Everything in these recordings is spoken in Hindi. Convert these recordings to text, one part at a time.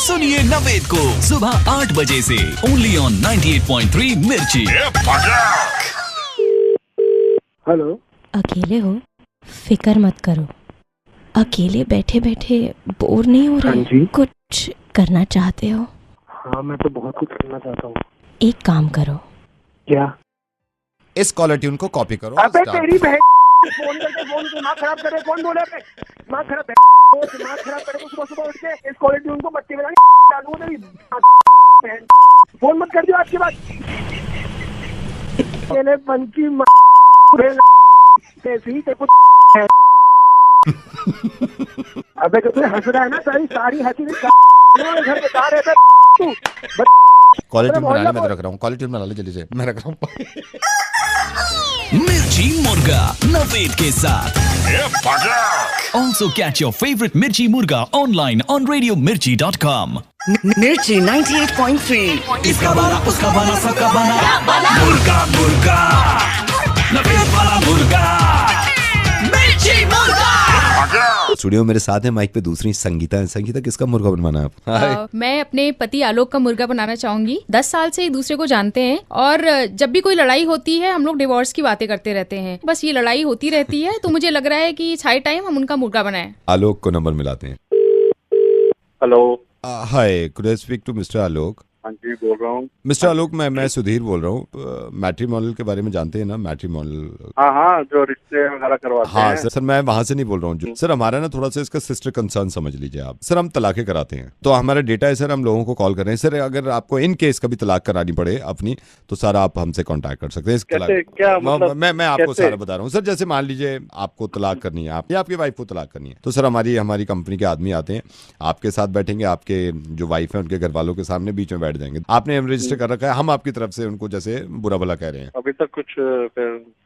सुनिए नवेद को सुबह 8 बजे से ओनली ऑन 98.3 मिर्ची। हेलो। अकेले हो? फिक्र मत करो। अकेले बैठे बैठे बोर नहीं हो हाँ रहे? जी। कुछ करना चाहते हो? हाँ, मैं तो बहुत कुछ करना चाहता हूँ। एक काम करो। क्या? इस कॉलर ट्यून को कॉपी करो। अबे स्टार्ट। तेरी बहन फोन करके फोन दिमाग खराब करे। कौन बोले? दिमाग खराब है, दिमाग खराब करे तो सुबह सुबह उठ के इस कॉलर ट्यून को बच्चे में डालू तेरी बहन। फोन मत कर दियो आज के बाद। तेरे पंची तेरी कुछ है। अबे जो तू हंस रहा है ना, सारी हंसी घर पे जा रहे थे तू। कॉलर ट्यून बना ले, मैं रख रहा हूँ। कॉलर ट्यून बना ले जल्दी से, मैं रख रहा हूँ। मिर्ची मुर्गा नवेद के साथ। ऑल्सो कैच योर फेवरेट मिर्ची मुर्गा ऑनलाइन ऑन RadioMirchi.com। मिर्ची 98.3। इसका बाला उसका बाला सबका बाला मुर्गा मुर्गा नवेद वाला मुर्गा मिर्ची मुर्गा। स्टूडियो मेरे साथ है माइक पे दूसरी संगीता है। संगीता, किसका मुर्गा बनवाना है आप? मैं अपने पति आलोक का मुर्गा बनाना चाहूंगी। 10 साल से एक दूसरे को जानते हैं और जब भी कोई लड़ाई होती है हम लोग डिवोर्स की बातें करते रहते हैं। बस ये लड़ाई होती रहती है, तो मुझे लग रहा है कि हाई टाइम हम उनका मुर्गा बनाएं। आलोक को नंबर मिलाते हैं। Hello. Hi, could I speak to mister Alok? हाँ जी, बोल रहा हूँ। मिस्टर आलोक, मैं सुधीर बोल रहा हूँ। मैट्रिमोनियल के बारे में जानते हैं ना? मैट्रिमोनियल। हाँ, जो रिश्ते वगैरह करवाते हाँ हैं। सर, मैं वहां से नहीं बोल रहा हूँ सर। हमारा ना थोड़ा सा इसका सिस्टर कंसर्न समझ लीजिए आप। सर, हम तलाकें कराते हैं, तो हमारा डेटा है सर, हम लोगों को कॉल कर रहे हैं सर। अगर आपको इन केस कभी तलाक करानी पड़े अपनी, तो सर आप हमसे कांटेक्ट कर सकते हैं। क्या मतलब? मैं आपको कैसे? सारा बता रहा हूँ सर। जैसे मान लीजिए आपको तलाक करनी है, आप या आपकी वाइफ को तलाक करनी है, तो सर हमारी कंपनी के आदमी आते हैं, आपके साथ बैठेंगे, आपके जो वाइफ है उनके घर वालों के सामने बीच में बैठ जाएंगे। आपने रजिस्टर कर रखा है, हम आपकी तरफ से उनको जैसे बुरा भला कह रहे हैं। अभी तक कुछ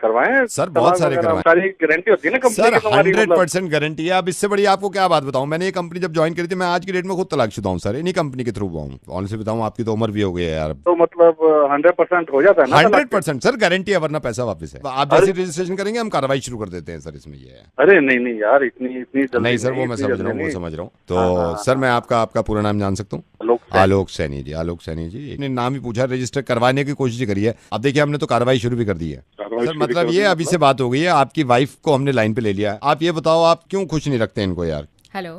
करवाए सर, बहुत सारे करवाए। सारी गारंटी होती है ना कंपनी सर, की तुम्हारी? 100% गारंटी है। अब इससे बड़ी आपको क्या बात बताऊं। मैंने ये कंपनी जब ज्वाइन करी थी, मैं आज की डेट में खुद तलाकशुदा हूं सर। इन्हीं कंपनी के थ्रू हुआ हूं। ऑनेस्टली बताऊं, आपकी तो उम्र भी हो गई है यार। तो मतलब 100% हो जाता है ना? 100% सर गारंटी है, वरना पैसा वापस है। आप जैसे रजिस्ट्रेशन करेंगे हम कार्रवाई शुरू कर देते हैं सर। इसमें ये है। अरे नहीं यार, इतनी जल्दी नहीं सर, वो मैं समझ रहा हूँ, वो समझ रहा हूँ। तो सर, मैं आपका पूरा नाम जान सकता हूँ? आलोक सैनी जी। आलोक सैनी जी, इन्हें नाम ही पूछा, रजिस्टर करवाने की कोशिश करी है। अब देखिए, हमने तो कार्रवाई शुरू भी कर दी है सर। मतलब ये अभी से बात हो गई है, आपकी वाइफ को हमने लाइन पे ले लिया है। आप ये बताओ, आप क्यों खुश नहीं रखते इनको यार? हेलो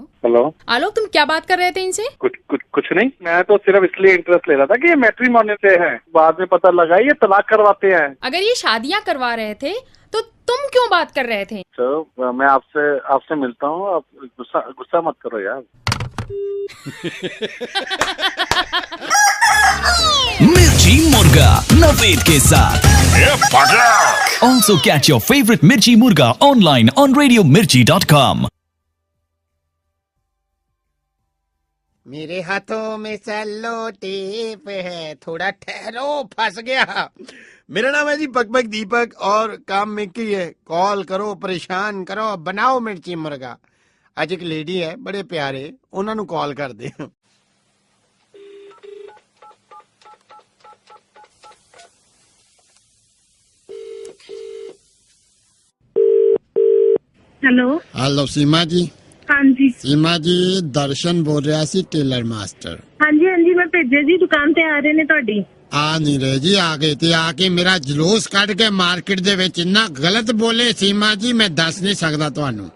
आलोक, तुम क्या बात कर रहे थे इनसे? कुछ नहीं। मैं तो सिर्फ इसलिए इंटरेस्ट ले रहा था कि ये मैट्रिमोनियल से है। बाद में पता लगा ये तलाक करवाते हैं। अगर ये शादियां करवा रहे थे तो तुम क्यों बात कर रहे थे? तो मैं आपसे मिलता हूँ। आप गुस्सा मत करो यार। मिर्ची मुर्गा नवेद के साथ। ऑल्सो कैच योर फेवरेट मिर्ची मुर्गा ऑनलाइन ऑन RadioMirchi.com। मेरे हाथों में सेलो टेप है, थोड़ा ठहरो, फंस गया। मेरा नाम है जी पकपक दीपक और काम में की है। कॉल करो, परेशान करो, बनाओ मिर्ची मुर्गा। आज एक लेडी है, बड़े प्यारे, उन्होंने कॉल कर दे। हेलो सीमा जी। हाँ जी। सीमा जी, दर्शन बोल रहा सी, टेलर मास्टर। हाँ जी, मैं भेजे जी, दुकान ते आ रहे ने ਤੁਹਾਡੀ। आ नहीं रहे जी, आ गए थे। आके मेरा जलूस कट के मार्केट दे विच इन्ना गलत बोले सीमा जी, मैं दस नहीं सकदा ਤੁਹਾਨੂੰ।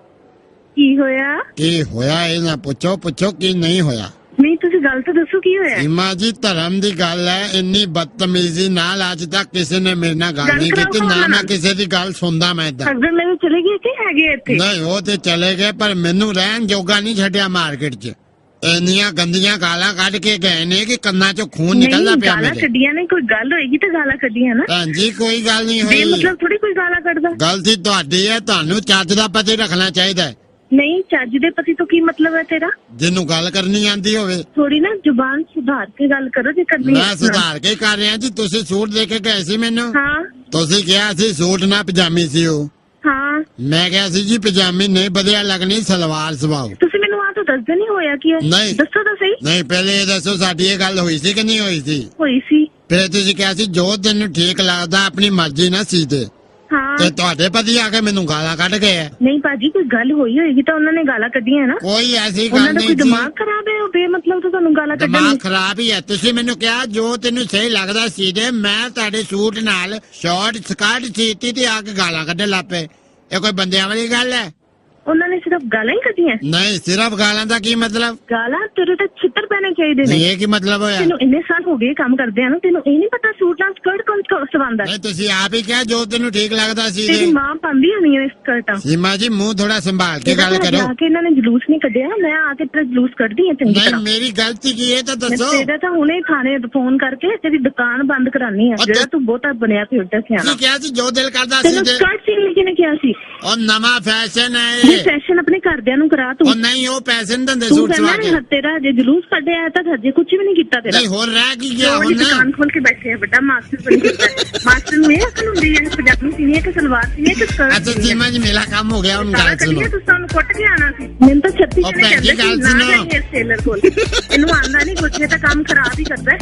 ਕੀ ਹੋਇਆ? ਕੀ ਹੋਇਆ ਇਹ ਨਾ ਪੁੱਛੋ ਕੀ ਨਹੀਂ ਹੋਇਆ। ਨਹੀਂ, ਤੁਸੀਂ ਗੱਲ ਤਾਂ ਦੱਸੋ ਕੀ ਹੋਇਆ? सीमा जी, धर्म ਦੀ ਗੱਲ ਹੈ। ਇੰਨੀ ਬਦਤਮੀਜ਼ੀ ਨਾਲ ਅੱਜ ਤੱਕ ਕਿਸੇ ਨੇ ਮੇਰੇ ਨਾਲ ਗੱਲ ਨਹੀਂ ਕੀਤੀ, ਨਾ ਮੈਂ ਕਿਸੇ ਦੀ ਗੱਲ ਸੁਣਦਾ। ਮੈਂ ਇਦਾਂ ਹਸਬੈਂਡ ਮੇਰੇ ਚਲੇ ਗਏ ਕਿ ਹੈਗੇ ਇੱਥੇ? ਨਹੀਂ, ਉਹ ਤੇ ਚਲੇ ਗਏ, ਪਰ ਮੈਨੂੰ ਰਹਿਣ ਜੋਗਾ ਨਹੀਂ ਛੱਡਿਆ ਮਾਰਕੀਟ 'ਚ। ਇੰਨੀਆਂ ਗੰਦੀਆਂ ਗਾਲਾਂ ਕੱਢ ਕੇ ਗਏ ਨੇ ਕਿ ਕੰਨਾਂ 'ਚੋਂ ਖੂਨ ਨਿਕਲਦਾ ਪਿਆ ਮੇਰੇ। ਗਾਲਾਂ ਕੱਢੀਆਂ ਨੇ, ਕੋਈ ਗੱਲ ਹੋਏਗੀ ਤਾਂ ਗਾਲਾਂ ਕੱਢੀਆਂ ਨਾ। ਭੈਣ ਜੀ, ਕੋਈ ਗੱਲ ਨਹੀਂ ਬੇ ਹੋਈ। ਮਤਲਬ ਥੋੜੀ ਕੋਈ ਗਾਲਾਂ ਕੱਢਦਾ। ਗਲਤੀ ਤੁਹਾਡੀ ਹੈ, ਤੁਹਾਨੂੰ ਚੱਜ ਦਾ ਪਤੀ ਰੱਖਣਾ ਚਾਹੀਦਾ ਹੈ। ਨਹੀਂ, ਚੱਜ ਦੇ ਪਤੀ ਤੋਂ ਕੀ ਮਤਲਬ ਹੈ ਤੇਰਾ? ਜਿਹਨੂੰ ਗੱਲ ਕਰਨੀ ਆਂਦੀ ਹੋਵੇ। ਥੋੜੀ ਨਾ ਜ਼ੁਬਾਨ ਸੁਧਾਰ ਕੇ ਗੱਲ ਕਰੋ ਜੇ ਕਰਨੀ ਹੈ। ਮੈਂ ਸੁਧਾਰ ਕੇ ਕਰ ਰਿਹਾ ਜੀ। ਤੁਸੀਂ ਸੂਟ ਦੇ ਕੇ ਗਏ ਸੀ ਮੈਨੂੰ। ਹਾਂ। ਤੁਸੀਂ ਕਿਹਾ ਸੀ ਸੂਟ ਨਾ ਪਜਾਮੀ ਸੀ ਉਹ। ਹਾਂ। ਮੈਂ ਕਿਹਾ ਸੀ ਜੀ ਪਜਾਮੀ ਨਹੀਂ ਵਧੀਆ ਲੱਗਣੀ, ਸਲਵਾਰ ਸਵਾਓ। ਤੁਸੀਂ ਮੈਨੂੰ ਆ ਤਾਂ ਦੱਸਦੇ ਨਹੀਂ ਹੋਇਆ ਕੀ ਹੈ? ਨਹੀਂ। ਦੱਸੋ ਤਾਂ ਸਹੀ। ਨਹੀਂ, ਪਹਿਲੇ ਇਹ ਦੱਸੋ ਸਾਡੀ ਇਹ ਗੱਲ ਹੋਈ ਸੀ ਕਿ ਨਹੀਂ ਹੋਈ ਸੀ? ਹੋਈ ਸੀ। ਫਿਰ ਤੁਸੀਂ ਕਿਹਾ ਸੀ ਜੋ ਤੈਨੂੰ ਠੀਕ ਲੱਗਦਾ ਆਪਣੀ ਮਰਜ਼ੀ ਨਾਲ ਸੀ ਦੇ। ਹਾਂ। ਤੇ ਤੁਹਾਡੇ ਪਤੀ ਆ ਕੇ ਮੈਨੂੰ ਗਾਲਾਂ ਕੱਢ ਗਏ। ਨਹੀਂ ਭਾਜੀ, ਕੋਈ ਗੱਲ ਹੋਈ ਹੋਏਗੀ ਤਾਂ ਉਹਨਾਂ ਨੇ ਗਾਲਾਂ ਕੱਢੀਆਂ ਨਾ। ਕੋਈ ਐਸੀ ਉਹਨਾਂ ਗੱਲ ਦਾ ਕੋਈ ਨਹੀਂ ਸੀ। ਦਿਮਾਗ ਖਰਾਬ ਹੈ? ਉਹ ਬੇਮਤਲਬ ਤੋਂ ਤੁਹਾਨੂੰ ਗਾਲਾਂ ਕੱਢਣ ਦਿਮਾਗ ਖਰਾਬ ਹੀ ਹੈ। ਤੁਸੀਂ ਮੈਨੂੰ ਕਿਹਾ ਜੋ ਤੈਨੂੰ ਸਹੀ ਲੱਗਦਾ ਸੀ ਦੇ, ਮੈਂ ਤੁਹਾਡੇ ਸੂਟ ਨਾਲ ਸ਼ਾਰਟ ਸਕਰਟ ਸੀਤੀ ਤੇ ਆ ਕੇ ਗਾਲਾਂ ਕੱਢਣ ਲੱਗ ਪਏ। ਇਹ ਕੋਈ ਬੰਦਿਆਂ ਵਾਲੀ ਗੱਲ ਹੈ? ਉਹਨਾਂ ਨੇ ਸਿਰਫ ਗਾਲਾਂ ਹੀ ਕੱਢੀਆਂ? ਨਹੀਂ, ਸਿਰਫ ਗਾਲਾਂ ਦਾ ਕੀ ਮਤਲਬ? ਗਾਲਾਂ ਤੇਰੇ ਤੇ ਛਿੱਤਰ ਪੈਣੇ ਚਾਹੀਦੇ ਨੇ। ਇਹ ਕੀ ਮਤਲਬ ਹੋਇਆ? ਤੈਨੂੰ ਇੰਨੇ ਸਾਲ ਹੋ ਗਏ ਕੰਮ ਕਰਦੇ ਆ ਨਾ, ਤੈਨੂੰ ਇਹ ਨਹੀਂ ਪਤਾ ਸੂਟ ਨਾਲ ਸਕਰਟ ਕੌਣ ਸਵਾਉਂਦਾ? ਨਹੀਂ, ਤੁਸੀਂ ਆਪ ਹੀ ਕਿਹਾ ਜੋ ਤੈਨੂੰ ਠੀਕ ਲੱਗਦਾ ਸੀ। ਤੇਰੀ ਮਾਂ ਪਾਉਂਦੀ ਹੋਣੀ ਹੈ ਸਕਰਟਾਂ। ਸੀਮਾ ਜੀ, ਮੂੰਹ ਥੋੜਾ ਸੰਭਾਲ ਕੇ ਗੱਲ ਕਰੋ। ਆ ਕੇ ਇਹਨਾਂ ਨੇ ਜਲੂਸ ਨਹੀਂ ਕੱਢਿਆ, ਮੈਂ ਆ ਕੇ ਤੇਰਾ ਜਲੂਸ ਕੱਢਦੀ ਆ ਚੰਗੀ ਤਰ੍ਹਾਂ। ਨਹੀਂ, ਮੇਰੀ ਗਲਤੀ ਕੀ ਹੈ ਤਾਂ ਦੱਸੋ। ਤੇਰਾ ਤਾਂ ਹੁਣੇ ਥਾਣੇ ਫੋਨ ਕਰਕੇ ਤੇਰੀ ਦੁਕਾਨ ਬੰਦ ਕਰਾਨੀ ਆ, ਜਿਹੜਾ ਤੂੰ ਬਹੁਤਾ ਬਣਿਆ ਫਿਰਦਾ ਸਿਆਣਾ। ਕਿਹਾ ਸੀ ਜੋ ਦਿਲ ਕਰਦਾ ਸੀ। ਤੈਨੂੰ ਸਕਰਟ ਸੀਨ ਲਈ ਕਿਹਨੇ ਕਿਹਾ ਸੀ? ਉਹ ਨਵਾਂ ਫੈਸ਼ਨ ਹੈ ਇਹ ਫੈਸ਼ਨ ਆਪਣੇ ਘਰਦਿਆਂ ਨੂੰ ਕਰਾ ਤੂੰ। ਉਹ ਨਹੀਂ, ਉਹ ਪੈਸੇ ਨਹੀਂ ਦਿੰਦੇ ਸੂਟ ਸਵਾ ਕੇ। ਤੇਰਾ ਜੇ ਜਲੂਸ ਕੱਢਿਆ ਤਾਂ ਹਜੇ ਕੁਝ ਵੀ ਨਹੀਂ ਕੀਤਾ ਤੇਰਾ। ਨਹੀਂ, ਹੋਰ ਰਹਿ ਕੀ ਗਿਆ ਹੁਣ? ਦੁਕਾਨ ਖੋਲ ਕੇ ਬੈਠੇ ਆ ਵੱਡਾ ਮਾਸਟਰ ਬਣ ਕੇ। ਮਾਸਟਰ ਨੂੰ ਇਹ ਅਕਲ ਹੁੰਦੀ ਹੈ ਪੰਜਾਬੀ ਸੀਨੀ ਹੈ ਕਿ ਸਲਵਾਰ ਸੀਨੀ ਹੈ ਕਿ ਸਕਰਟ? ਅੱਛਾ ਸੀਮਾ ਜੀ, ਮੇਰਾ ਕੰਮ ਹੋ ਗਿਆ। ਹੁਣ ਗੱਲ ਸੁਣੋ। ਤੁਸੀਂ ਸਾਨੂੰ ਕੁੱਟ ਕੇ ਆਣਾ ਸੀ। ਮੈਨੂੰ ਤਾਂ 36 ਉਹ ਭੈਣ ਜੀ ਗੱਲ ਸੁਣੋ। ਟੇਲਰ ਕੋਲ ਇਹਨੂੰ ਆਂਦਾ ਨਹੀਂ ਕੁਝ, ਤਾਂ ਕੰਮ ਖਰਾਬ ਹੀ ਕਰਦਾ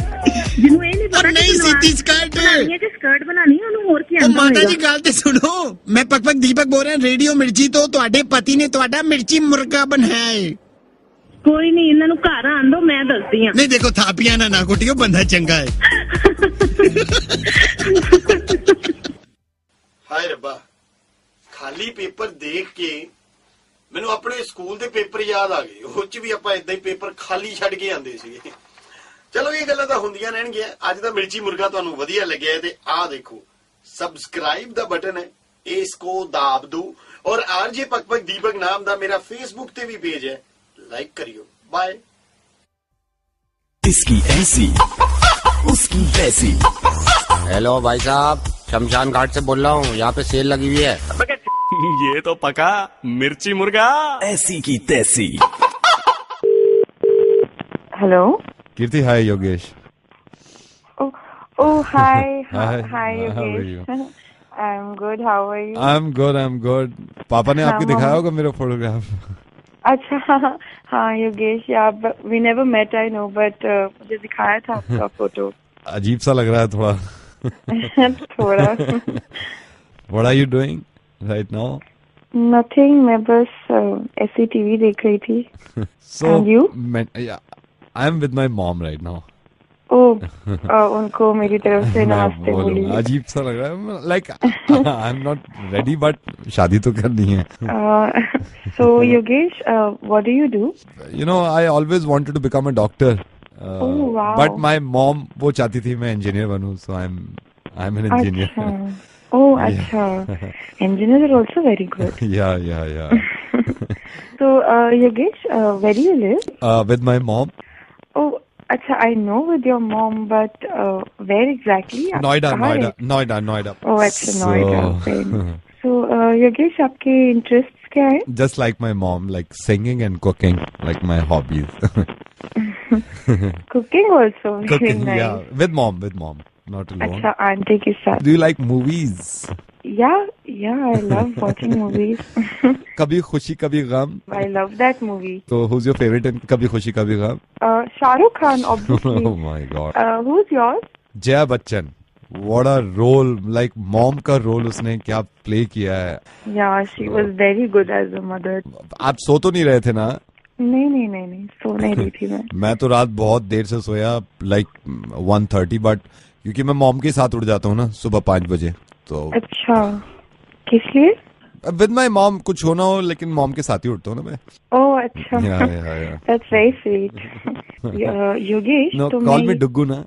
ਜਿਹਨੂੰ ਇਹ ਨਹੀਂ ਪਤਾ। ਨਹੀਂ ਸੀਤੀ ਸਕਰਟ ਬਣਾਣੀ ਹੈ ਕਿ ਸਕਰਟ ਬਣਾਣੀ ਹੈ, ਉਹਨੂੰ ਹੋਰ ਕੀ ਆਂਦਾ? ਮਾਤਾ ਜੀ ਗੱਲ ਤੇ ਸੁਣੋ। ਮੈਂ ਪਕਪਕ ਦੀਪਕ ਬੋਲ ਰਿਹਾ ਰੇਡੀਓ ਮਿਰਚੀ ਤੋਂ। ਤੁਹਾਡੇ ਪਤੀ ਨੇ ਤੁਹਾਡਾ ਮਿਰਚੀ ਮੁਰਗਾ ਬਣਾਇਆ ਹੈ। ਕੋਈ ਨਹੀਂ, ਇਹਨਾਂ ਨੂੰ ਘਰ ਆਣ ਦੋ, ਮੈਂ ਦੱਸਦੀ ਆ। ਨਹੀਂ ਦੇਖੋ, ਥਾਪੀਆਂ ਨਾ ਕੁੱਟਿਓ, ਬੰਦਾ ਚੰਗਾ ਹੈ। ਹਾਏ ਰੱਬਾ, ਖਾਲੀ ਪੇਪਰ ਦੇਖ ਕੇ ਮੈਨੂੰ ਆਪਣੇ ਸਕੂਲ ਦੇ ਪੇਪਰ ਯਾਦ ਆ ਗਏ। ਉਹ ਚ ਵੀ ਆਪਾਂ ਇਦਾਂ ਹੀ ਪੇਪਰ ਖਾਲੀ ਛੱਡ ਕੇ ਆਂਦੇ ਸੀਗੇ। ਚਲੋ ਇਹ ਗੱਲਾਂ ਤਾਂ ਹੁੰਦੀਆਂ ਰਹਿਣਗੀਆਂ। ਅੱਜ ਦਾ ਮਿਰਚੀ ਮੁਰਗਾ ਤੁਹਾਨੂੰ ਵਧੀਆ ਲੱਗਿਆ ਤੇ ਆਹ ਦੇਖੋ, ਸਬਸਕ੍ਰਾਈਬ ਦਾ ਬਟਨ ਹੈ, इसको दाब दो। और आरजे पकपक दीपक नाम दा मेरा फेसबुक ते भी पेज है, लाइक करियो। बाय। इसकी ऐसी उसकी वैसी। हेलो भाई साहब, शमशान घाट से बोल रहा हूँ, यहाँ पे सेल लगी हुई है। ये तो पका मिर्ची मुर्गा। ऐसी की तैसी। Hello Kirti, hi Yogesh. Oh, hi. Hi. Hi, How are Yogesh. you? I'm good. How are you? I'm good. पापा ने आपकी दिखाया होगा मेरा फोटोग्राफ। अच्छा, हाँ योगेश, आप we never met, I know, but मुझे दिखाया था आपका फोटो। अजीब सा लग रहा है थोड़ा। थोड़ा। What are you doing right now? Nothing, मैं बस ऐसी टीवी देख रही थी। So, And you? I'm with my mom right now. ओह, उनको मेरी तरफ से नमस्ते बोलिए। अजीब सा लग रहा है, like I'm not ready, but शादी तो करनी है। So Yogesh, what do you do? You know, I always wanted to become a doctor. Oh wow! But my mom वो चाहती थी मैं engineer बनूं, so I'm an engineer. Oh, अच्छा. Engineers are also very good. Yeah. So Yogesh, where do you live? With my mom. Oh, अच्छा, I know with your mom, but where exactly? Noida. Oh, अच्छा, Noida. So, Yogesh, आपके interests क्या है? Just like my mom, like singing and cooking, like my hobbies. Cooking also. Cooking, nice. yeah. With mom, not alone. अच्छा, आंटी के साथ. Do you like movies? Yeah, I love watching movies. कभी खुशी कभी गम. I love that movie. So, who's your favorite in कभी खुशी कभी गम? Shah Rukh Khan, obviously. Oh my God. Who's yours? Jaya Bachchan. What a role, like mom का रोल उसने क्या प्ले किया है. Yeah, she was very good as a mother. आप सो तो नहीं रहे थे ना? नहीं, सो नहीं रही थी मैं. मैं तो रात बहुत देर से सोया, like 1:30, बट क्योंकि मैं मॉम के साथ उठ जाता हूँ ना सुबह 5 बजे, तो अच्छा, किस लिए? विद माई मॉम, कुछ होना हो लेकिन मॉम के साथ ही उठता हूँ ना मैं. ओह अच्छा, yeah. That's very sweet. Yogesh, No, तो call me डुग्गू ना.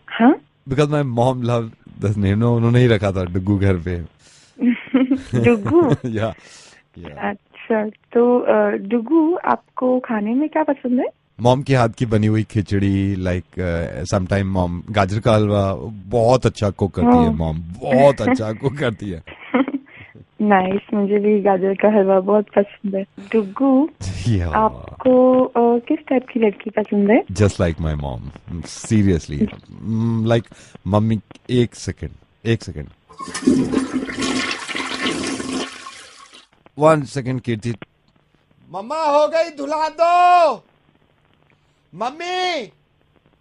हाँ? Because my mom loved this name. No, उन्होंने ही रखा था डुग्गू घर पे. डुग्गू? Yeah. अच्छा, तो डुग्गू, आपको खाने में क्या पसंद है? मॉम के हाथ की बनी हुई खिचड़ी, लाइक समटाइम मॉम गाजर का हलवा बहुत अच्छा कुक करती है. मॉम बहुत अच्छा कुक करती है. नाइस, मुझे भी गाजर का हलवा बहुत पसंद है. डुग्गू, आपको किस टाइप की लड़की पसंद है? Just like my mom, seriously. Like mummy, एक सेकेंड. 1 second कीर्ति. मम्मा हो गई, धुला दो. मम्मी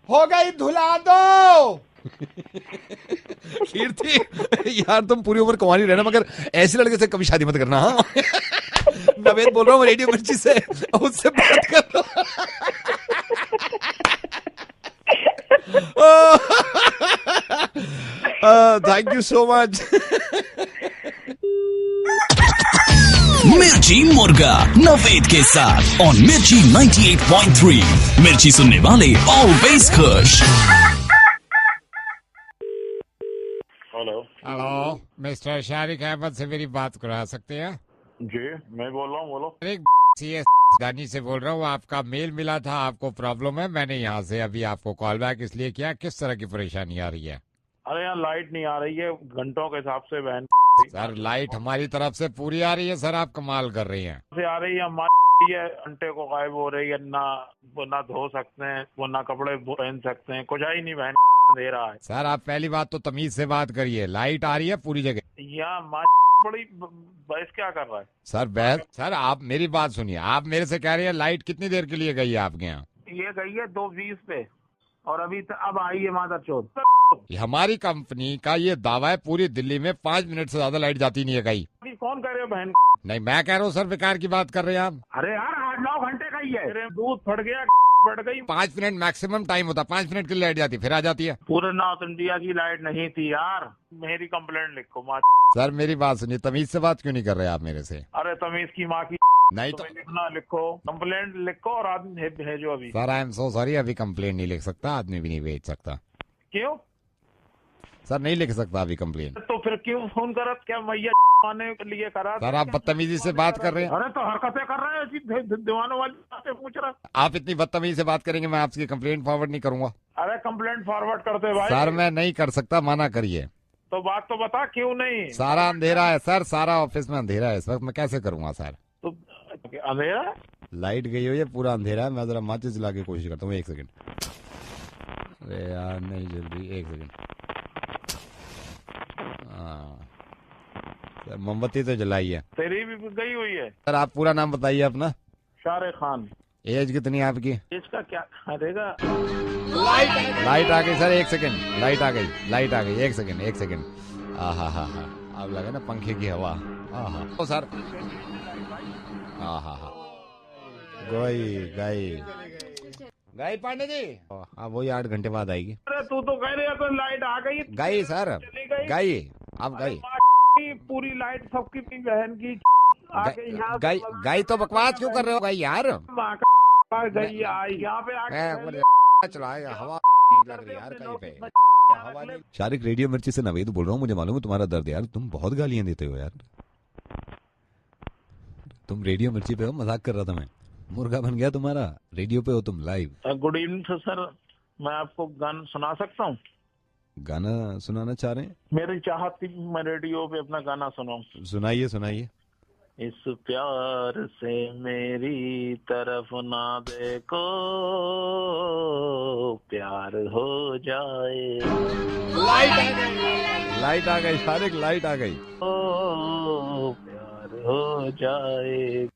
हो गई, धुला दो. कीर्ति, यार तुम पूरी उम्र कुंवारी रहना, मगर ऐसे लड़के से कभी शादी मत करना. हाँ. नवेद बोल रहा हूँ रेडियो मिर्ची से, उससे बात कर लो. Thank you so much. मिर्ची मुर्गा नवेद के साथ ऑन मिर्ची 98.3। मिर्ची सुनने वाले ऑलवेज खुश। हेलो मिस्टर शारिक अहमद से मेरी बात करा सकते हैं? जी मैं बोल रहा हूँ, बोलो। एक CS दानी से बोल रहा हूँ, आपका मेल मिला था, आपको प्रॉब्लम है, मैंने यहाँ से अभी आपको कॉल बैक इसलिए किया। किस तरह की परेशानी आ रही है? अरे यहाँ लाइट नहीं आ रही है घंटों के हिसाब से बहन। सर लाइट हमारी तरफ से पूरी आ रही है सर, आप कमाल कर रही हैं। से आ रही है ये घंटे को गायब हो रही है, ना धो सकते हैं, वो ना कपड़े पहन सकते हैं, कुछ ही नहीं बहन दे रहा है। सर आप पहली बात तो तमीज से बात करिए, लाइट आ रही है पूरी जगह। यहाँ बड़ी बहस क्या कर रहा है सर? बहस? सर आप मेरी बात सुनिए, आप मेरे से कह रही है लाइट कितनी देर के लिए गई है आपके यहाँ? ये गई है 2:20 पे और अभी अब आई है मादरचोद। हमारी कंपनी का ये दावा है, पूरी दिल्ली में 5 मिनट से ज्यादा लाइट जाती नहीं है कहीं। अभी कौन कह रहे हो बहन? नहीं मैं कह रहा हूँ सर, बेकार की बात कर रहे हैं आप। अरे यार 8-9 घंटे का ही है, दूध फट गया, फट गई। 5 मिनट मैक्सिमम टाइम होता, 5 मिनट की लाइट जाती फिर आ जाती है। पूरे नॉर्थ इंडिया की लाइट नहीं थी यार। मेरी कंप्लेंट लिखो माँ। सर मेरी बात सुनिए, तमीज से बात क्यों नहीं कर रहे आप मेरे से? अरे तमीज की माँ की नहीं तो लिखना, लिखो कंप्लेंट लिखो और आदमी भेजो अभी। Sir I am so sorry, अभी कंप्लेंट नहीं लिख सकता, आदमी भी नहीं भेज सकता। क्यों सर? नहीं लिख सकता अभी कंप्लेंट। तो फिर क्यों फोन करा? क्या मैया आने के लिए करा? सर आप बदतमीजी से बात कर रहे हैं। अरे तो हरकतें कर रहे हैं, दीवानों वाली बातें पूछ रहा। आप इतनी बदतमीजी से बात करेंगे, मैं आपकी कंप्लेंट फॉरवर्ड नहीं करूंगा। अरे कंप्लेंट फॉरवर्ड करते भाई। सर मैं नहीं कर सकता, मना करिए। तो बात तो बता क्यों नहीं? सारा अंधेरा है सर, सारा ऑफिस में अंधेरा है इस वक्त, मैं कैसे करूंगा सर? तो अंधेरा, लाइट गई हुई है, पूरा अंधेरा है। मैं जरा माचिस जला के कोशिश करता हूँ, 1 सेकंड। अरे यार नहीं जल्दी, 1 सेकंड। सर मोमबत्ती तो जलाई है। तेरी भी गई हुई है। सर आप पूरा नाम बताइए अपना। शाहरुख खान। एज कितनी है आपकी? एज का क्या करेगा? लाइट आ गई सर, 1 सेकंड। लाइट आ गई, लाइट आ गई, 1 सेकंड, 1 सेकंड। हा अब लगा ना पंखे की हवा। ओ सर गई पांडे जी। हाँ वही 8 घंटे बाद आएगी। अरे तू तो कह रहे हो तो लाइट आ गई। गई सर, गई अब गई। पूरी लाइट सबकी बहन की गई तो बकवास क्यों कर रहे हो? गई यार गई यहाँ पे चलाएगा, हवा नहीं लग रही यार कहीं पे, हवा नहीं। शारिक रेडियो मिर्ची से नवेद बोल रहा हूँ, मुझे मालूम है तुम्हारा दर्द यार, तुम बहुत गालियां देते हो यार। तुम रेडियो मिर्ची पे हो, मजाक कर रहा था मैं। मुर्गा बन गया तुम्हारा, रेडियो पे हो तुम लाइव। गुड इवनिंग सर, मैं आपको गाना सुना सकता हूँ? गाना सुनाना चाह रहे हैं? मेरी चाहत थी मैं रेडियो पे अपना गाना सुनाऊं। सुनाइए सुनाइए। इस प्यार से मेरी तरफ ना देखो, प्यार हो जाए। लाइट आ गई शारिक, लाइट आ गई। ओ प्यार हो जाए।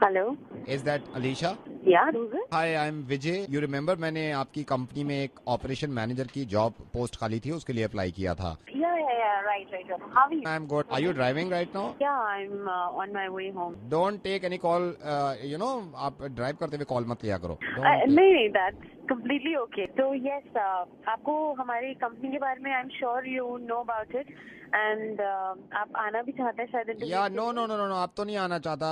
Hello, is that Alisha? यार hi I am Vijay. You remember मैंने आपकी कंपनी में एक ऑपरेशन मैनेजर की जॉब पोस्ट खाली थी, उसके लिए अप्लाई किया था। right. How are you? I'm good. Are you driving right now? Yeah, I'm on my way home. Don't take any call. आप ड्राइव करते हुए कॉल मत लिया करो। नहीं, that's completely okay. So yes, आपको हमारी कंपनी के बारे में I'm sure you know about it and आप आना भी चाहते हैं शायद। या नो आप तो नहीं आना चाहता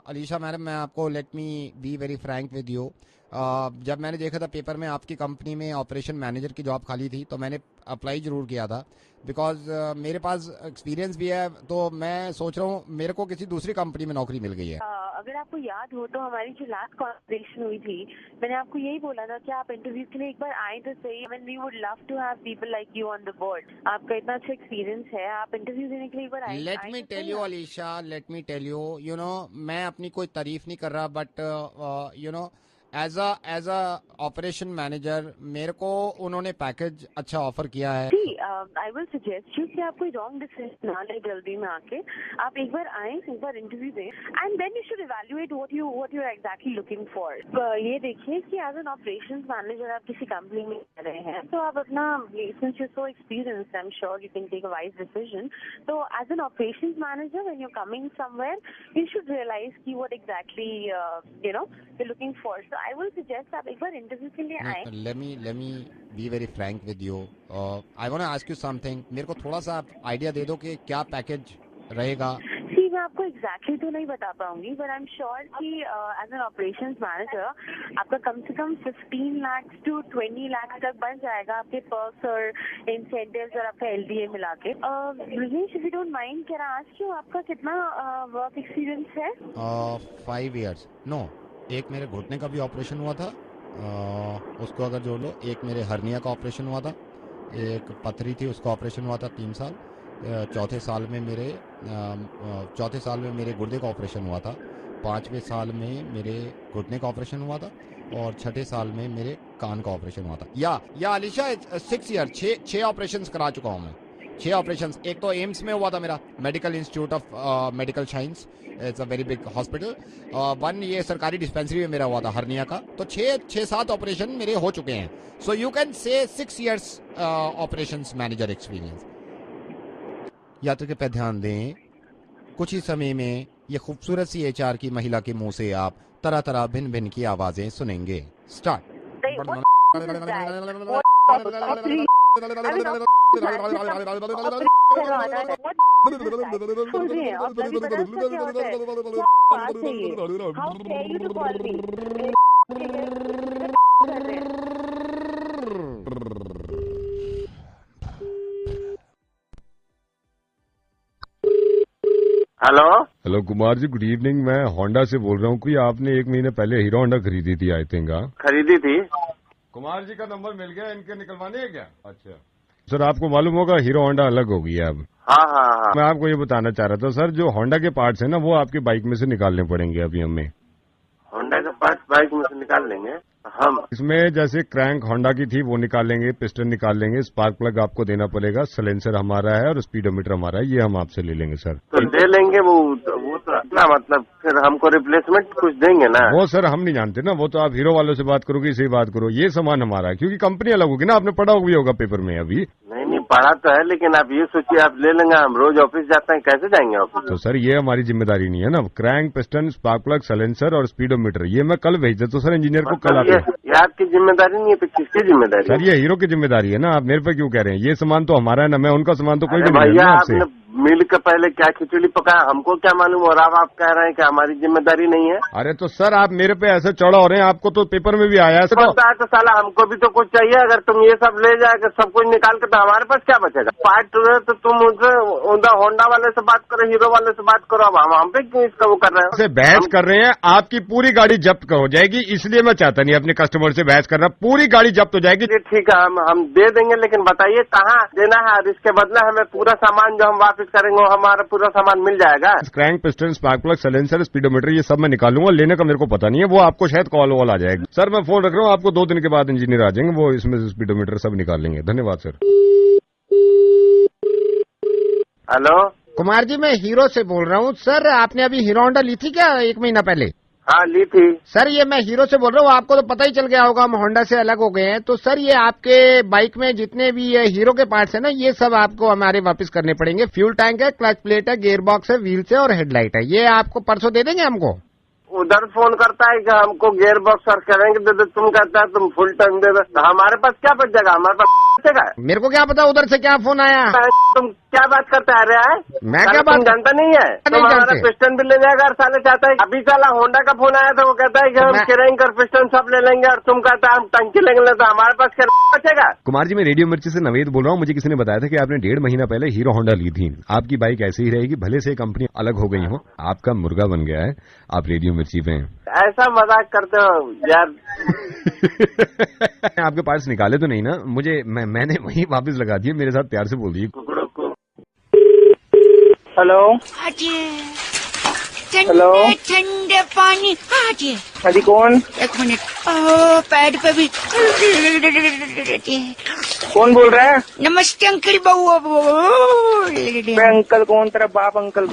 अलीशा मैडम। मैं आपको let me be very Frank with you. जब मैंने देखा था पेपर में आपकी कंपनी में ऑपरेशन मैनेजर की जॉब खाली थी, तो मैंने अप्लाई जरूर किया था बिकॉज मेरे पास एक्सपीरियंस भी है, तो मैं सोच रहा हूँ मेरे को किसी दूसरी कंपनी में नौकरी मिल गई है। अगर आपको याद हो तो हमारी जो लास्ट कॉन्वर्सेशन हुई थी, मैंने आपको यही बोला था कि आप इंटरव्यू के लिए एक बार आए तो सही। We would love to have people like you on the board. आपका इतना अच्छा एक्सपीरियंस है, आप इंटरव्यू देने के लिए एक बार आए। Let me tell you Alisha, let me tell you, you know मैं अपनी कोई तारीफ नहीं कर रहा, but you know as a operation manager मेरे को उन्होंने पैकेज अच्छा ऑफर किया है। आई विल सजेस्ट यू कि आप कोई रॉन्ग डिसीजन ना ले जल्दी में आके। आप एक बार आए, एक बार इंटरव्यू दें and then you should evaluate what you are exactly looking for. ये देखिए कि एज एन ऑपरेशंस मैनेजर आप किसी कंपनी में कर रहे हैं, तो आप अपना since you so experienced, I am sure you can take a wise decision. तो as an operations manager when you coming somewhere, you should realise की what exactly you know you looking for. So I will suggest आप एक बार इंटरव्यू के लिए आए. Let me be very frank with you. I want to ask you something. मेरे को थोड़ा सा आप आइडिया दे दो कि क्या पैकेज रहेगा. जी मैं आपको एग्जैक्टली तो नहीं बता पाऊंगी, बट आई एम श्योर कि एज एन ऑपरेशंस मैनेजर आपका कम से कम 15 लाख to 20 लाख तक बन जाएगा, आपके पर्क्स और इंसेंटिव्स और आपका LDA मिला के. Brijesh, if you don't mind, can I ask you आपका कितना वर्क एक्सपीरियंस है? 5 years. नो, एक मेरे घुटने का भी ऑपरेशन हुआ था, उसको अगर जोड़ लो. एक मेरे हर्निया का ऑपरेशन हुआ था, एक पथरी थी उसका ऑपरेशन हुआ था 3 साल. चौथे साल में मेरे गुर्दे का ऑपरेशन हुआ था. 5वें साल में मेरे घुटने का ऑपरेशन हुआ था और 6ठे साल में मेरे कान का ऑपरेशन हुआ था. या अलीशा 6 years 6 ऑपरेशंस करा चुका हूँ मैं. 6 ऑपरेशंस. एक तो एम्स में हुआ था मेरा, medical institute of medical science, it's a very big hospital. 1 ये सरकारी डिस्पेंसरी में मेरा हुआ था हर्निया का. तो 6-7 ऑपरेशन मेरे हो चुके हैं. So you can say 6 years operations manager experience. यात्री पे ध्यान दें, कुछ ही समय में ये खूबसूरत सी HR की महिला के मुंह से आप तरह तरह भिन्न भिन्न की आवाजें सुनेंगे. Start. Hello Kumar ji, good evening. मैं होंडा से बोल रहा हूँ. कोई आपने 1 महीने पहले हीरो होंडा खरीदी थी, आई थिंक. खरीदी थी. कुमार जी का नंबर मिल गया, इनके निकलवाने हैं क्या? अच्छा सर, आपको मालूम होगा हीरो होंडा अलग हो गई है अब. हाँ. मैं आपको ये बताना चाह रहा था सर, जो होंडा के पार्ट्स है ना, वो आपकी बाइक में से निकालने पड़ेंगे अभी हमें. होंडा के पार्ट्स बाइक में से निकाल लेंगे हम. इसमें जैसे क्रैंक होंडा की थी वो निकाल लेंगे, पिस्टन निकाल लेंगे, स्पार्क प्लग आपको देना पड़ेगा, साइलेंसर हमारा है और स्पीडोमीटर हमारा है, ये हम आपसे ले लेंगे सर. तो दे लेंगे वो तो क्या मतलब, फिर हमको रिप्लेसमेंट कुछ देंगे ना? वो सर हम नहीं जानते ना, वो तो आप हीरो वालों से बात करोगे, इसे बात करो. ये सामान हमारा है क्योंकि कंपनी अलग होगी ना. आपने पढ़ा भी होगा पेपर में अभी. नहीं पढ़ा तो है, लेकिन आप ये सोचिए आप ले लेंगे, हम रोज ऑफिस जाते हैं, कैसे जाएंगे ऑफिस? तो सर ये हमारी जिम्मेदारी नहीं है ना. Crank, piston, spark plug, silencer और स्पीडोमीटर ये मैं कल भेज देता हूँ सर इंजीनियर को. कल ये आपकी जिम्मेदारी नहीं है तो किसकी जिम्मेदारी? सर ये हीरो की जिम्मेदारी है ना. आप मेरे पे क्यों कह रहे हैं? ये सामान तो हमारा है ना, मैं उनका सामान तो कोई भी नहीं भैया. आपने मिल के पहले क्या खिचड़ी पकाया, हमको क्या मालूम, और आप कह रहे हैं कि हमारी जिम्मेदारी नहीं है. अरे तो सर आप मेरे पे ऐसे चौड़ा हो रहे हैं, आपको तो पेपर में भी आया है. तो साला हमको भी तो कुछ चाहिए. अगर तुम ये सब ले जाकर सब कुछ निकाल के, तो हमारे पास क्या बचेगा? पार्ट तो तुम उनसे होंडा वाले से बात करो, हीरो वाले से बात करो. अब हम पे क्यों इसका वो कर रहे हैं? बहस कर रहे हैं. आपकी पूरी गाड़ी जब्त हो जाएगी, इसलिए मैं चाहता नहीं अपने कस्टमर से बहस करना. पूरी गाड़ी जब्त हो जाएगी. ठीक है, हम दे देंगे, लेकिन बताइए कहाँ देना है. इसके बदले हमें पूरा सामान जो हम वापस करेंगे वो हमारा पूरा सामान मिल जाएगा. Crank, piston, spark plug, silencer, speedometer ये सब मैं निकालूंगा. लेने का मेरे को पता नहीं है, वो आपको शायद कॉल आ जाएगी. सर मैं फोन रख रहा हूँ, आपको 2 दिन के बाद इंजीनियर आ जाएंगे, वो इसमें से स्पीडोमीटर सब निकाल लेंगे. धन्यवाद सर. हेलो कुमार जी, मैं हीरो से बोल रहा हूँ. सर आपने अभी हीरो होंडा ली थी क्या 1 महीना पहले? हाँ ली थी. सर ये मैं हीरो से बोल रहा हूँ, आपको तो पता ही चल गया होगा हम होंडा से अलग हो गए हैं. तो सर ये आपके बाइक में जितने भी ये हीरो के पार्ट्स है ना, ये सब आपको हमारे वापस करने पड़ेंगे. फ्यूल टैंक है, क्लच प्लेट है, गियर बॉक्स है, व्हील्स है और हेडलाइट है. ये आपको परसों दे देंगे हमको. उधर फोन करता है कि हमको गियर बॉक्स और करेंगे दे दे, तुम कहता है तुम फुल टैंक दे दो. हमारे पास क्या बच जाएगा? हमारे पास बचेगा? मेरे को क्या पता उधर से क्या फोन आया. तुम क्या बात करते आ रहे हैं? मैं क्या बात जानता नहीं है. तुम हमारा पिस्टन भी ले जाएगा और साले चाहता है. अभी साला होंडा का फोन आया था, वो कहता है कि हम क्रैंक और पिस्टन सब ले लेंगे, और तुम कहता है हम टंकी लेंगे. तो हमारे पास क्या बचेगा? कुमार जी मैं रेडियो मिर्ची से नवेद बोल रहा हूँ. मुझे किसी ने बताया था कि आपने 1.5 महीना पहले हीरो होंडा ली थी. आपकी बाइक ऐसे ही रहेगी, भले से कंपनी अलग हो गई हो. आपका मुर्गा बन गया है, आप रेडियो मिर्ची पे हैं. ऐसा मजाक करते हो यार. आपके पार्ट्स निकाले तो नहीं ना? मैंने वही वापस लगा दिए. मेरे साथ प्यार से बोल दिए. हेलो हेलो, ठंडे पानी. हाँ जी कौन? 1 मिनट. पैड पे भी. कौन बोल रहा है? नमस्ते अंकल. बहू अंकल कौन? तेरा बाप अंकल?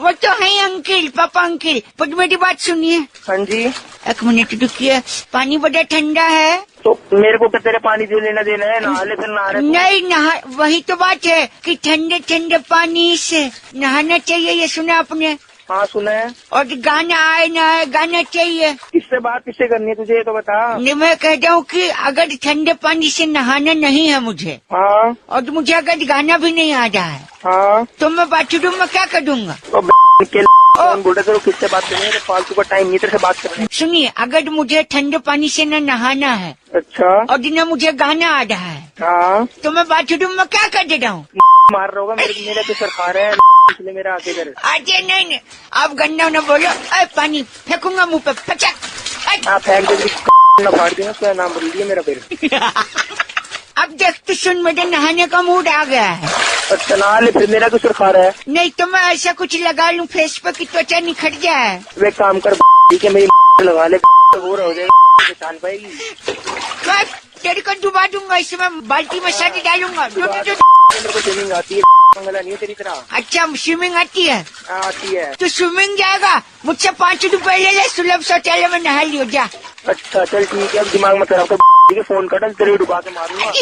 वो तो है अंकल, पापा अंकल. बट मेरी बात सुनिए. हाँ जी. 1 मिनट रुकिए. पानी बड़ा ठंडा है. तो मेरे को तेरे पानी जो लेना देना है, नहा ले फिर नहा रहे. नहीं नहा, वही तो बात है कि ठंडे ठंडे पानी से नहाना चाहिए. ये सुना आपने? हाँ सुना है। और गाना आए ना आए, गाना चाहिए। किससे बात किससे करनी है तुझे ये तो बता। नहीं, मैं कहता हूँ कि अगर ठंडे पानी से नहाना नहीं है मुझे, हाँ, और मुझे अगर गाना भी नहीं आ रहा है, हाँ, तो मैं बाथरूम में क्या कर दूंगा? कौन बोल रहे थे किससे बात करनी है? फालतू का टाइम नहीं तेरे से बात करनी। सुनिए, अगर मुझे ठंडे पानी से न नहाना है, अच्छा, और न मुझे गाना आ रहा है, हाँ, तो मैं बाथरूम में क्या कर दे रहा हूँ? मार रहा होगा मेरे तो सर खा रहे हैं इसलिए मेरा आके इधर। अरे नहीं, आप गंदा न बोलो। पानी फेंकूंगा मुँह पे, फचक। आप फेंक दे, फाड़ दूंगा। क्या नाम बोल दिया मेरा फिर? अब देख तो सुन, मेरे नहाने का मूड आ गया है। अच्छा नहा ले, फिर मेरा कुछ खा रहा है? नहीं तो मैं ऐसा कुछ लगा लूं फेस पे कि त्वचा निखर जाए। वे काम कर, ठीक है, मेरी लगा ले, वो हो जाएगी, पहचान पाएगी। तेरे को डुबा दूंगा, इसमें बाल्टी में साथ डालूंगा। मेरे को स्विमिंग आती है, मंगला नहीं है तेरी तरह। अच्छा, स्विमिंग आती है? आती है। तो स्विमिंग जाएगा, मुझसे 5 रुपए ले ले, सुलभ शौचालय में नहा लियो जा। अच्छा चल ठीक है, अब दिमाग में खराब कर, ठीक है, फोन कटल तेरे डुबा के मारूंगा।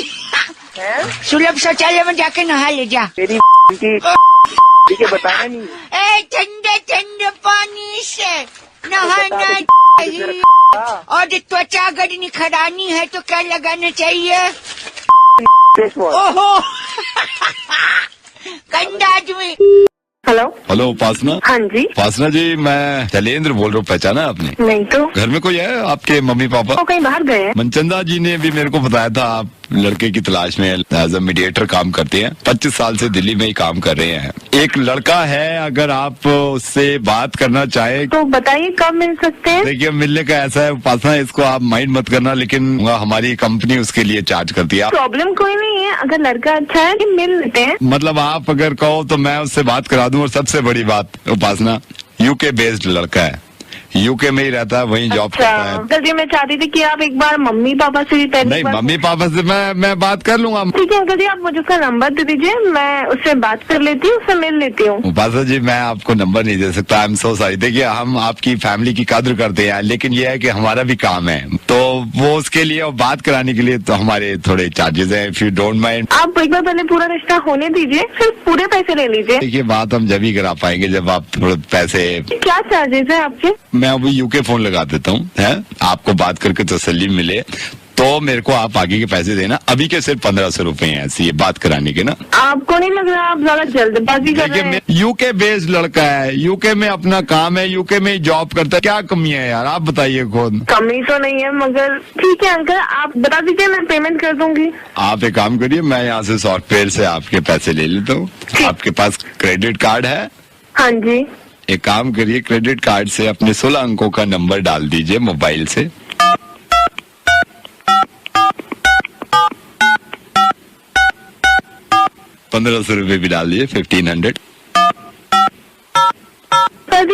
सुलभ शौचालय में जाके नहा ले जा। तेरी ठीक है, बताना नहीं। ठंडे ठंडे पानी से नहाना चाहिए, और त्वचा अगर निखरानी है तो क्या लगाना चाहिए? ओहो गंदा आदमी। हेलो उपासना। हाँ जी। उपासना जी, मैं शैलेंद्र बोल रहा हूँ, पहचाना आपने? नहीं तो। घर में कोई है आपके मम्मी पापा? वो कहीं बाहर गए हैं। मनचंदा जी ने भी मेरे को बताया था आप लड़के की तलाश में एज अ मीडिएटर काम करते हैं। 25 साल से दिल्ली में ही काम कर रहे हैं। एक लड़का है, अगर आप उससे बात करना चाहे तो बताइए कब मिल सकते हैं? देखिए, मिलने का ऐसा है उपासना, इसको आप माइंड मत करना, लेकिन हमारी कंपनी उसके लिए चार्ज करती है। प्रॉब्लम कोई नहीं है, अगर लड़का अच्छा है कि मिल लेते हैं। मतलब आप अगर कहो तो मैं उससे बात करा दूं। और सबसे बड़ी बात उपासना, यूके बेस्ड लड़का है, यूके में ही रहता है, वहीं जॉब करता है। अंकल जी, मैं चाहती थी कि आप एक बार मम्मी पापा से भी पहले। नहीं, मम्मी पापा से मैं बात कर लूंगा। ठीक है अंकल जी, आप मुझे उसका नंबर दे दीजिए, मैं उससे बात कर लेती हूँ, उससे मिल लेती हूँ। उपासना जी, मैं आपको नंबर नहीं दे सकता, आई एम सो सॉरी। देखिए, हम आपकी फैमिली की कद्र करते हैं, लेकिन ये है कि हमारा भी काम है, तो वो उसके लिए और बात कराने के लिए तो हमारे थोड़े चार्जेस हैं, इफ यू डोंट माइंड। आप एक बार पहले पूरा रिश्ता होने दीजिए, फिर पूरे पैसे ले लीजिए। देखिए, बात हम जब ही करा पाएंगे जब आप थोड़े पैसे। क्या चार्जेस है आपके? मैं अभी यूके फोन लगा देता हूँ, है आपको बात करके तसल्ली मिले तो मेरे को आप आगे के पैसे देना। अभी के सिर्फ 1500 रुपए हैं ऐसी बात कराने के ना। आपको नहीं लग रहा आप ज्यादा जल्दबाजी कर रहे हैं? यूके बेस्ड लड़का है, यूके में अपना काम है, यूके में जॉब करता है, क्या कमी है यार, आप बताइए खुद। कमी तो नहीं है, मगर ठीक है अंकल, आप बता दीजिए, मैं पेमेंट कर दूंगी। आप एक काम करिए, मैं यहाँ से सॉफ्टवेयर से आपके पैसे ले लेता हूँ। आपके पास क्रेडिट कार्ड है? हाँ जी। एक काम करिए, क्रेडिट कार्ड से अपने 16 अंकों का नंबर डाल दीजिए मोबाइल से। ₹1500 भी डाल दीजिए, 1500।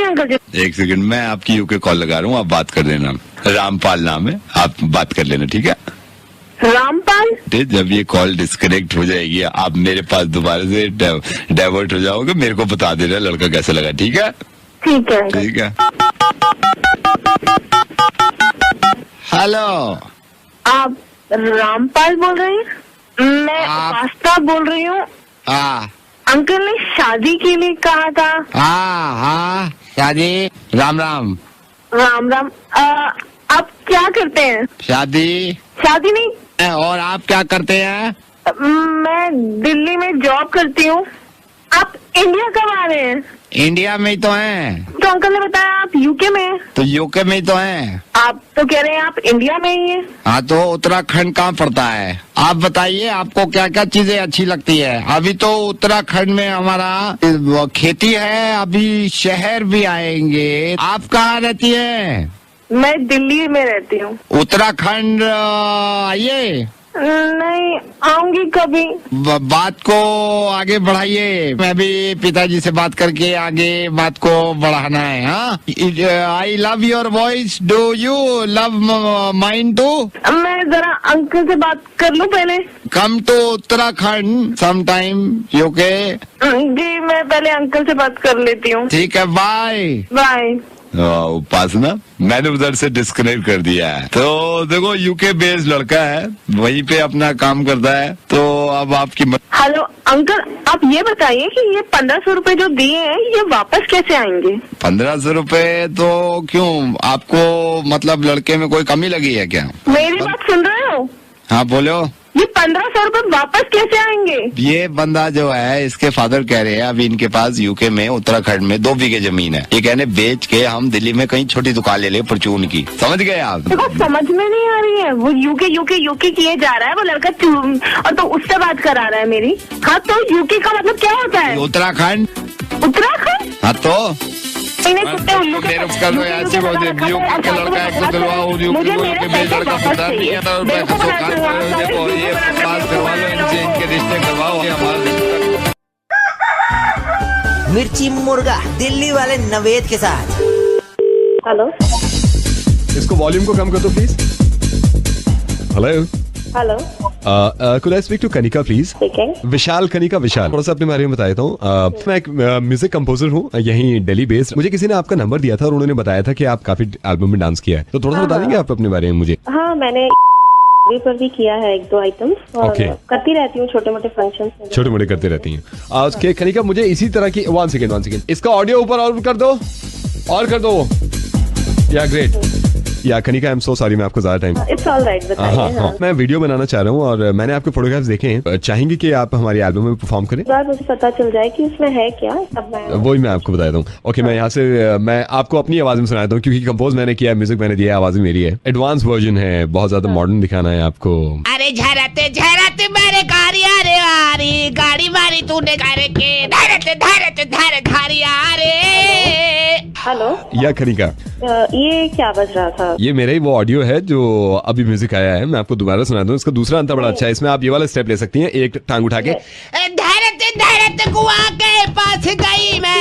अंकल जी, एक सेकंड, मैं आपकी यूके कॉल लगा रहा हूँ, आप बात कर देना। रामपाल नाम है, आप बात कर लेना, ठीक है? रामपाल? जब ये कॉल डिस्कनेक्ट हो जाएगी, आप मेरे पास दोबारा से डाइवर्ट हो जाओगे, मेरे को बता देना लड़का कैसा लगा, ठीक है? ठीक है। ठीक है। हेलो, आप रामपाल बोल रहे हैं? मैं पास्ता बोल रही हूँ। अंकल ने शादी के लिए कहा था। हाँ, शादी। राम राम। राम राम। आप क्या करते हैं? शादी नहीं। और आप क्या करते हैं? मैं दिल्ली में जॉब करती हूँ। आप इंडिया कब आ रहे हैं? इंडिया में ही तो हैं। तो अंकल ने बताया आप यूके में हैं। तो यूके में ही तो हैं। आप तो कह रहे हैं आप इंडिया में ही हैं। हाँ, तो उत्तराखंड कहाँ पड़ता है? आप बताइए, आपको क्या क्या चीजें अच्छी लगती है? अभी तो उत्तराखंड में हमारा खेती है, अभी शहर भी आएंगे। आप कहाँ रहती है? मैं दिल्ली में रहती हूँ। उत्तराखंड आइए। नहीं, आऊंगी कभी। बात को आगे बढ़ाइए, मैं भी पिताजी से बात करके आगे बात को बढ़ाना है। हाँ, I love your voice, do you love mine too? मैं जरा अंकल से बात कर लूँ पहले। Come to Uttarakhand sometime UK. जी, मैं पहले अंकल से बात कर लेती हूँ। ठीक है, बाय। बाय। उपासना, मैंने उधर से डिस्कनेक्ट कर दिया है। तो देखो यूके बेस्ड लड़का है, वहीं पे अपना काम करता है। तो अब आपकी हेलो अंकल, आप ये बताइए कि ये 1500 रुपए जो दिए हैं ये वापस कैसे आएंगे? 1500 रुपए तो क्यों, आपको मतलब लड़के में कोई कमी लगी है क्या? मेरी बात सुन रहे हो? हाँ बोलो। ये 1500 रुपए वापस कैसे आएंगे? ये बंदा जो है, इसके फादर कह रहे हैं अभी इनके पास यूके में उत्तराखंड में 2 बीघे जमीन है। ये कहने बेच के हम दिल्ली में कहीं छोटी दुकान ले ले परचून की। समझ गए आप? देखो समझ में नहीं आ रही है, वो यूके किए जा रहा है वो लड़का, और तो उससे बात करा रहा है मेरी। हाँ तो यूके का मतलब क्या होता है? उत्तराखंड। उत्तराखंड? हाँ तो मुझे मेरे को पता नहीं है तो देखो ये पास करवा लो इनसे, इनके रिश्ते करवाओ। मिर्ची मुर्गा दिल्ली वाले नवेद के साथ। हेलो, इसको वॉल्यूम को कम कर दो please. Hello hello, could I speak to Kanika please? Speaking. विशाल, कनिका विशाल। थोड़ा सा अपने बारे में बता देता हूँ। मैं एक म्यूजिक कंपोजर हूँ, यहीं दिल्ली बेस्ड। मुझे किसी ने आपका नंबर दिया था और उन्होंने बताया था कि आप काफी एल्बम में डांस किया है, तो थोड़ा सा बता देंगे आप अपने बारे में मुझे? हाँ मैंने पर भी किया है 1-2 आइटम्स और करती रहती हूँ छोटे मोटे फंक्शन। छोटे मोटे करते रहती हैं। उसके कनिका मुझे इसी तरह की 1 सेकेंड इसका ऑडियो ऊपर और कर दो, और कर दो। या ग्रेट। या कनिका, आई एम सो सॉरी, मैं आपको ज्यादा टाइम। इट्स ऑल राइट, बताइए। हाँ, मैं वीडियो बनाना चाह रहा हूँ और मैंने आपके फोटोग्राफ्स देखे हैं। चाहेंगे कि आप हमारी एल्बम में परफॉर्म करें? मुझे पता चल जाए कि उसमें है क्या, तब मैं वही मैं आपको बताता हूँ। ओके, मैं यहाँ से मैं आपको अपनी आवाज में सुनाता हूँ, क्योंकि कंपोज मैंने किया है, म्यूजिक मैंने दिया है, आवाज मेरी है। एडवांस वर्जन है, बहुत ज्यादा मॉडर्न दिखाना है आपको। अरे झरते झरते मेरे गाड़ी अरे आरी गाड़ी मारी तूने गारे के धरते धरते धर धारी अरे। हेलो, या कनिका, ये क्या बज रहा था? ये मेरा ही वो ऑडियो है जो अभी म्यूजिक आया है, मैं आपको दोबारा सुना दूं। इसका दूसरा अंतर बड़ा अच्छा है, इसमें आप ये वाला स्टेप ले सकती हैं, एक टांग उठा के। धरते धरते कुआं के पास गई मैं।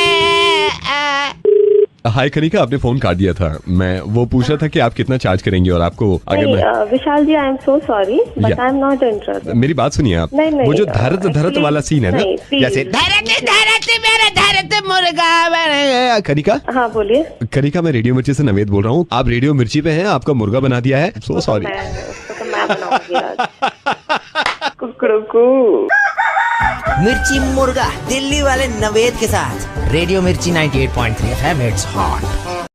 हाय कनिका, आपने फोन काट दिया था। मैं वो पूछ रहा था कि आप कितना चार्ज करेंगे और आपको अगर मैं Vishal ji, I am so sorry but I am not interested. मेरी बात सुनिए आप। नहीं, वो जो धरत वाला सीन है ना, जैसे धरते धरते मेरा धरते मुर्गा। कनिका, हाँ बोलिए। कनिका, मैं रेडियो मिर्ची से नवेद बोल रहा हूँ। आप रेडियो मिर्ची पे हैं, आपका मुर्गा बना दिया है। So sorry. मैं बनाऊंगी मिर्ची मुर्गा दिल्ली वाले नवेद के साथ। रेडियो मिर्ची 98.3 FM, इट्स हॉट।